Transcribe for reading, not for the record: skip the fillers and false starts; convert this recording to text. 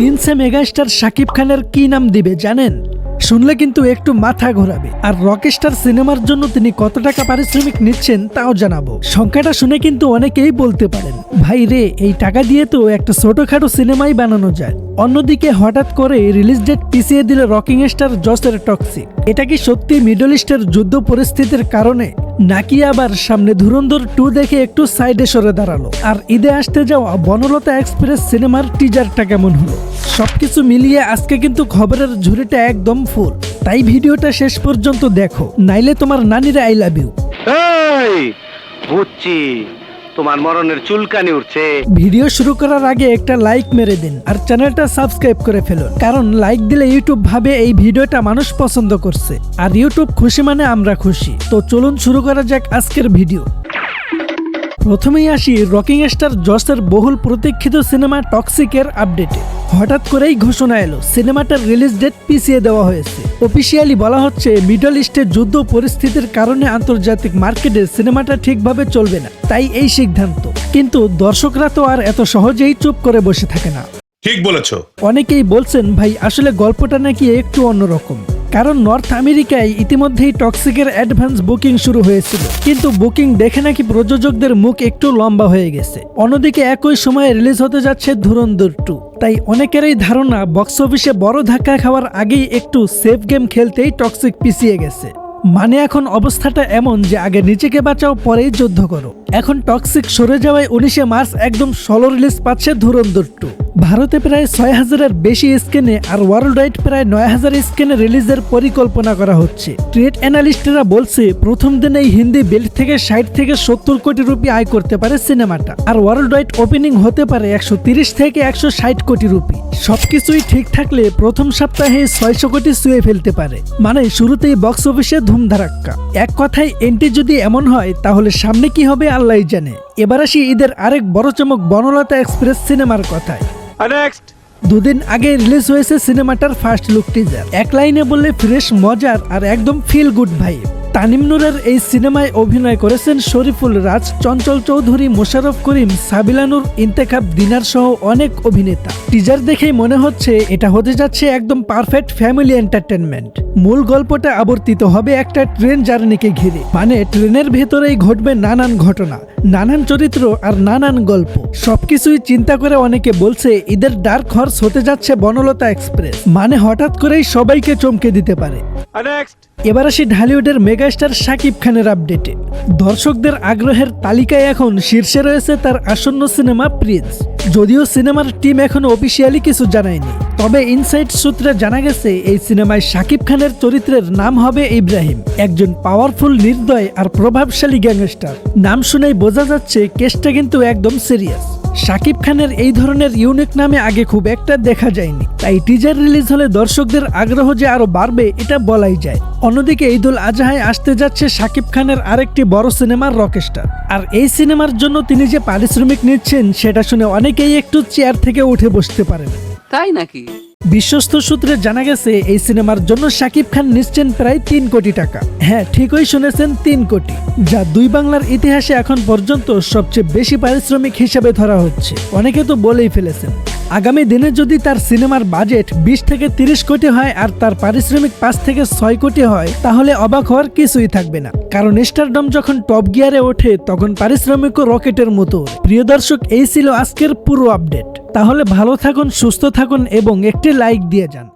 প্রিন্সে megastar Shakib খানের কি নাম দিবে জানেন? শুনলে কিন্তু একটু মাথা ঘোরাবে। আর রকস্টার সিনেমার জন্য তিনি কত টাকা পারিশ্রমিক নিচ্ছেন তাও জানাবো। সংখ্যাটা শুনে কিন্তু অনেকেই বলতে পারেন, ভাই রে, এই টাকা দিয়ে তো একটা ছোটখাটো সিনেমাই বানানো যায়। অন্যদিকে হঠাৎ করে রিলিজ ডেট পিছিয়ে দিলে রকিং স্টার জসের টক্সিক। এটা কি সত্যি মিডল ইস্টের যুদ্ধ পরিস্থিতির কারণে, নাকি আবার সামনে ধুরন্ধর 2 দেখে একটু সাইডে সরে দাঁড়ালো? আর ঈদে আসতে যাওয়া বনলতা এক্সপ্রেস সিনেমার টিজারটা কেমন হলো? সবকিছু মিলিয়ে আজকে কিন্তু খবরের ঝুড়িটা একদম ফুল। তাই ভিডিওটা শেষ পর্যন্ত দেখো, নাইলে তোমার নানিরা আই লাভ ইউ। বুঝছি, তোমার মরণের চুলকানি উঠছে। ভিডিও শুরু করার আগে একটা লাইক মেরে দিন আর চ্যানেলটা সাবস্ক্রাইব করে ফেলুন, কারণ লাইক দিলে ইউটিউব ভাবে এই ভিডিওটা মানুষ পছন্দ করছে, আর ইউটিউব খুশি মানে আমরা খুশি। তো চলুন শুরু করা যাক আজকের ভিডিও। প্রথমেই আসি রকিং স্টার জসের বহুল প্রতীক্ষিত সিনেমা টক্সিকের আপডেটে। হঠাৎ করেই ঘোষণা এলো সিনেমাটার রিলিজ ডেট পিছিয়ে দেওয়া হয়েছে। অফিসিয়ালি বলা হচ্ছে মিডল ইস্টের যুদ্ধ পরিস্থিতির কারণে আন্তর্জাতিক মার্কেটে সিনেমাটা ঠিকভাবে চলবে না, তাই এই সিদ্ধান্ত। কিন্তু দর্শকরা তো আর এত সহজেই চুপ করে বসে থাকে না। ঠিক বলেছো। অনেকেই বলছেন, ভাই আসলে গল্পটা নাকি একটু অন্যরকম, কারণ নর্থ আমেরিকায় ইতিমধ্যেই টক্সিকের অ্যাডভান্স বুকিং শুরু হয়েছিল, কিন্তু বুকিং দেখে নাকি প্রযোজকদের মুখ একটু লম্বা হয়ে গেছে। অন্যদিকে একই সময়ে রিলিজ হতে যাচ্ছে ধুরন্ধর 2, তাই অনেকেরই ধারণা বক্স অফিসে বড় ধাক্কা খাওয়ার আগেই একটু সেফ গেম খেলতেই টক্সিক পিছিয়ে গেছে। মানে এখন অবস্থাটা এমন যে আগে নিজেকে বাঁচাও, পরেই যুদ্ধ করো। এখন টক্সিক সরে যাওয়ায় 19 মার্চ একদম সলো রিলিজ পাচ্ছে ধুরন্ধর 2। ভারতে প্রায় 6000-এর বেশি স্ক্রিনে আর ওয়ার্ল্ড ওয়াইড প্রায় 9000 স্ক্রিনে রিলিজের পরিকল্পনা করা হচ্ছে। ট্রেড অ্যানালিস্টরা বলছে প্রথম দিনেই হিন্দি বেল্ট থেকে 60 থেকে 70 কোটি রুপি আয় করতে পারে সিনেমাটা, আর ওয়ার্ল্ড ওয়াইড ওপেনিং হতে পারে 130 থেকে 160 কোটি রুপি। সবকিছুই ঠিক থাকলে প্রথম সপ্তাহে 600 কোটি ছুঁয়ে ফেলতে পারে, মানে শুরুতেই বক্স অফিসে ধুমধারাক্কা। এক কথায় এন্ট্রি যদি এমন হয় তাহলে সামনে কি হবে আল্লাহই জানে। এবার আসি ঈদের আরেক বড় চমক বনলতা এক্সপ্রেস সিনেমার কথায়। দুদিন আগে রিলিজ হয়েছে সিনেমাটার ফার্স্ট লুক টিজার। এক লাইনে বললে ফ্রেশ, মজার আর একদম ফিল গুড ভাইব। তানিম নূরের এই সিনেমায় অভিনয় করেছেন শরীফুল রাজ, চঞ্চল চৌধুরী, মোশাররফ করিম, সাবিলা নূর, ইন্তেখাব দিনার সহ অনেক অভিনেতা। টিজার দেখেই মনে হচ্ছে এটা হতে যাচ্ছে একদম পারফেক্ট ফ্যামিলি এন্টারটেনমেন্ট। মূল গল্পটা আবর্তিত হবে একটা ট্রেন জার্নিকে ঘিরে, মানে ট্রেনের ভেতরেই ঘটবে নানান ঘটনা, নানান চরিত্র আর নানান গল্প। সবকিছুই চিন্তা করে অনেকে বলছে ঈদের ডার্ক হর্স হতে যাচ্ছে বনলতা এক্সপ্রেস, মানে হঠাৎ করেই সবাইকে চমকে দিতে পারে। এবার আসি ঢালিউডের মেগাস্টার শাকিব খানের আপডেটে। দর্শকদের আগ্রহের তালিকায় এখন শীর্ষে রয়েছে তার আসন্ন সিনেমা প্রিন্স। যদিও সিনেমার টিম এখনো অফিসিয়ালি কিছু জানায়নি, তবে ইনসাইড সূত্রে জানা গেছে এই সিনেমায় শাকিব খানের চরিত্রের নাম হবে ইব্রাহিম, একজন পাওয়ারফুল, নির্দয় আর প্রভাবশালী গ্যাংস্টার। নাম শুনেই বোঝা যাচ্ছে কেসটা কিন্তু একদম সিরিয়াস। শাকিব খানের এই ধরনের ইউনিক নামে আগে খুব একটা দেখা যায়নি, তাই টিজার রিলিজ হলে দর্শকদের আগ্রহ যে আরো বাড়বে এটা বলাই যায়। অন্যদিকে ঈদুল আজহায় আসতে যাচ্ছে শাকিব খানের আরেকটি বড় সিনেমার রকস্টার, আর এই সিনেমার জন্য তিনি যে পারিশ্রমিক নিচ্ছেন সেটা শুনে অনেকেই একটু চেয়ার থেকে উঠে বসতে পারেন। তাই নাকি? বিশ্বস্ত সূত্রে জানা গেছে এই সিনেমার জন্য শাকিব খান নিচ্ছেন প্রায় 3 কোটি টাকা। হ্যাঁ, ঠিকই শুনেছেন, 3 কোটি, যা দুই বাংলার ইতিহাসে এখন পর্যন্ত সবচেয়ে বেশি পারিশ্রমিক হিসেবে ধরা হচ্ছে। অনেকে তো বলেই ফেলেছেন আগামী দিনে যদি তার সিনেমার বাজেট 20 থেকে 30 কোটি হয় আর তার পারিশ্রমিক 5 থেকে 6 কোটি হয়, তাহলে অবাক হওয়ার কিছুই থাকবে না, কারণ স্টারডম যখন টপ গিয়ারে ওঠে তখন পারিশ্রমিকও রকেটের মতো। প্রিয় দর্শক, এই ছিল আজকের পুরো আপডেট। তাহলে ভালো থাকুন, সুস্থ থাকুন এবং একটি লাইক দিয়ে যান।